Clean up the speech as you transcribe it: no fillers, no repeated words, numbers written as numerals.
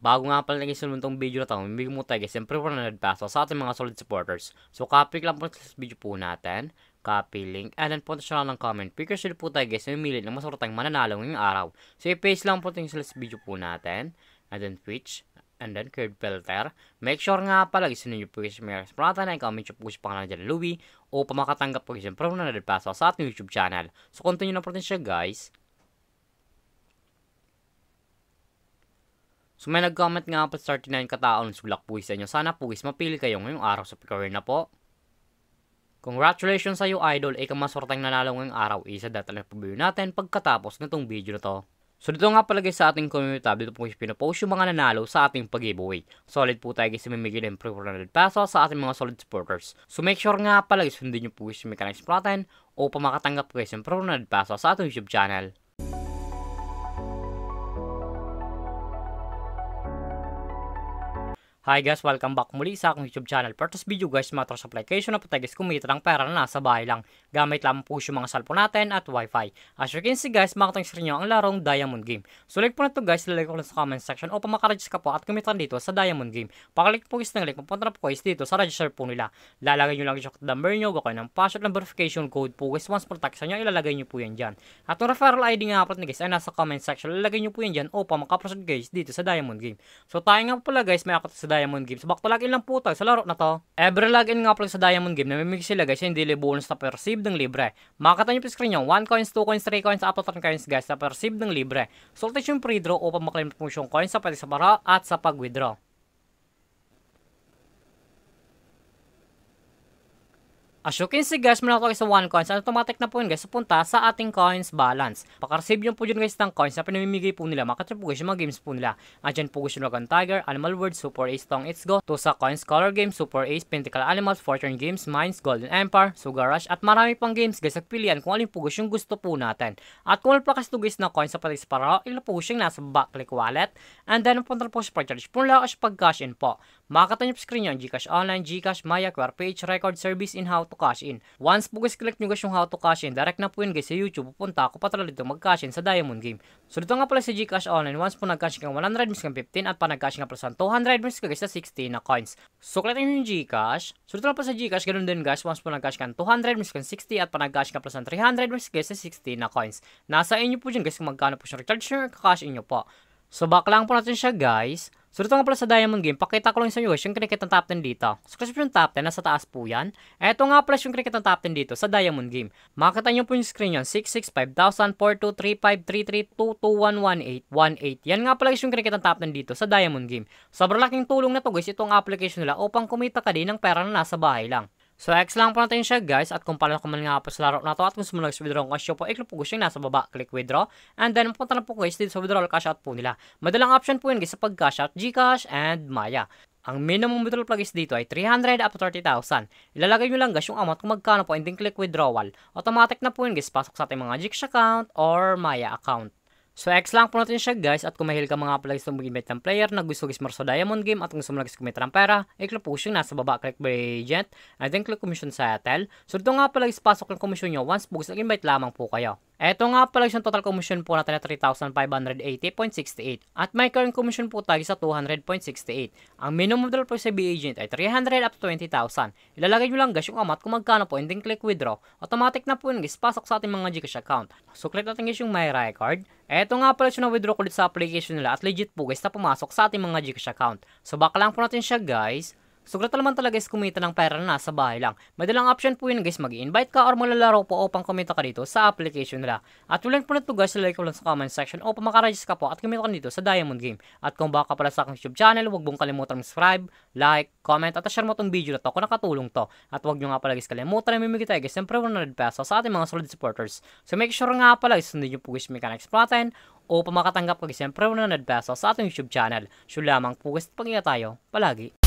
Bago nga pala nag-isulong tong video na to, mamimigay mo tayo guys, siyempre 100 pesos sa ating mga solid supporters. So copy lang po sa video po natin, copy link, and then punta siya lang ng comment. Because sila po tayo guys, mamimili ng masarap tayong mananalo ngayong araw. So i-paste lang po ito sa video po natin, and then Twitch, and then curve filter. Make sure nga pala guys, nyo po guys, may explorata na comment nyo po guys pangalan dyan Louie, o pamakatanggap po guys, siyempre 100 pesos sa ating YouTube channel. So continue na po natin siya guys. So may nag-comment nga po 39 kataon sulak po sa inyo. Sana po guys mapili kayo ngayong araw sa career na po. Congratulations sa iyo idol, maswerteng nanalo ngayong araw. Isa data na po natin pagkatapos nitong video na to. So dito nga pala guys sa ating community tab, dito po guys pinapost yung mga nanalo sa ating pag-giveaway. Solid po tayo guys mamimigay ng 100 pesos sa ating mga solid supporters. So make sure nga pala guys sundin nyo po guys yung mechanics natin o pamakatanggap guys ng 100 pesos sa ating YouTube channel. Hi guys, welcome back muli sa aking YouTube channel. For this video guys, matros application na po tayo guys kumita ng pera na nasa bahay lang. Gamit lamang po yung mga cellphone natin at wifi. As you can see guys, makatang screen nyo ang larong Diamond Game. So like po na to guys, lalagay ko lang sa comment section o makaregister ka po at kumita dito sa Diamond Game. Pakalik po guys ng link, mapunta na po guys dito sa register po nila. Lalagay nyo lang yung number nyo, gawin ng password ng verification code po guys. Once po tax nyo, ilalagay nyo po yan dyan. At yung referral ID nga po guys ay nasa comment section. Lalagay nyo po yan dyan o makaproceed guys dito sa Diamond Game. So tayo nga pala guys, may akot sa Diamond Game. So back to login lang po tayo sa laro na to. Every login nga pala sa Diamond Game, namimigay sila guys yung daily bonus na per-receive ng libre. Makakita nyo po screen nyo, 1 coins, 2 coins, 3 coins, up to 10 coins guys na per-receive ng libre. So ulit yung pre-draw upang maklaim po yung coins sa pwede sa para at sa pag-withdraw. As you can see guys, muna ko sa 1 coins, automatic na po yun guys, punta sa ating coins balance. Paka-receive nyo po dyan guys ng coins na pinamimigay po nila. Makatry po guys yung mga games po nila. Andyan po guys yung Dragon Tiger, Animal World, Super Ace, Tong It's Go, Tusa Coins, Color Games, Super Ace, Pentacle Animals, Fortune Games, Mines, Golden Empire, Sugar Rush, at marami pang games guys. Nagpilian kung alin po guys yung gusto po natin. At kung wala pa kasi guys na coins sa pati sa para, ila po guys yung nasa backclick wallet. And then punta po sa pag-charge po nila as pag-cash in po. Makakita nyo po screen nyo, Gcash Online, Gcash, Maya, QR Page, Record Service, in how to cash in. Once po guys click nyo guys yung how to cash in, direct na po yun guys sa YouTube, pupunta ako pa talaga dito mag-cash in sa Diamond Game. So dito nga pala sa Gcash Online, once po nag-cash ka 100 minus ka 15 at pa nag-cash nga pala sa 200 minus ka guys sa 60 na coins. So click nyo yung Gcash. So dito nga pala sa Gcash, ganoon din guys, once po nag-cash ka 200 minus ka 60 at pa nag-cash ka pala sa 300 minus guys sa 60 na coins. Nasa inyo po dyan guys kung magkano po siya recharge nyo, kakash in nyo po. So back lang po natin siya guys. So dito nga pala sa Diamond Game, pakita ko lang sa inyo guys yung kinikita ng top 10 dito. So kasi yung top 10, nasa taas po yan. Eto nga pala yung kinikita ng top 10 dito sa Diamond Game. Makita nyo po yung screen yan, 665,000,4235,332,2118. Yan nga pala yung kinikita ng top 10 dito sa Diamond Game. Sobrang laking tulong na to guys, itong application nila upang kumita ka din ng pera na nasa bahay lang. So X lang po natin siya guys, at kung paano kumain nga po sa laro na to at kung gusto mo nag-withdraw ng cash po, i-click po guys yung nasa baba, click withdraw, and then punta na po guys dito sa withdrawal cash out po nila. Madalang option po yun guys sa pag-cash out, Gcash and Maya. Ang minimum withdrawal plugins dito ay 300 up to 30,000. Ilalagay nyo lang guys yung amount kung magkano po and then click withdrawal. Automatic na po yun guys, pasok sa ating mga Gcash account or Maya account. So X lang po natin siya guys, at kung mahil ka mga pala gusto mag-invite ng player na gusto guys sa Diamond Game at kung gusto mo guys kumita ng pera, i-click po yung nasa baba, click by agent, and then click commission settle. So dito nga pala guys, pasok yung commission nyo once po gusto nag-invite lamang po kayo. Eto nga pala yung total commission po natin na 3,580.68 at may current commission po tayo sa 200.68. Ang minimum withdrawal po sa BA agent ay 300 up to 20,000. Ilalagay nyo lang guys yung amount kung magkano po and then click withdraw. Automatic na po yun guys, pasok sa ating mga Gcash account. So click natin guys yung my record. Eto nga pala yung na-withdraw ko dito sa application nila at legit po guys na pumasok sa ating mga Gcash account. So back lang po natin siya guys. So grato naman talaga guys kumita ng pera na nasa bahay lang. Madalang option po yun guys, mag-invite ka or maglalaro po upang kumita ka dito sa application nila. At yung link po nito guys, like ko lang sa comment section upang makaregister ka po at kumita ka dito sa Diamond Game. At kung baka pala sa aking YouTube channel, huwag mong kalimutan subscribe, like, comment at share mo tong video na to kung nakatulong to. At huwag nyo nga pala guys kalimutan na mamimigay tayo guys siyempre 100 pesos sa ating mga solid supporters. So make sure nga pala guys, sundin nyo po guys mechanics natin o makatanggap ka guys siyempre 100 pesos sa ating YouTube channel. So lamang po guys, pag-ingat tayo palagi.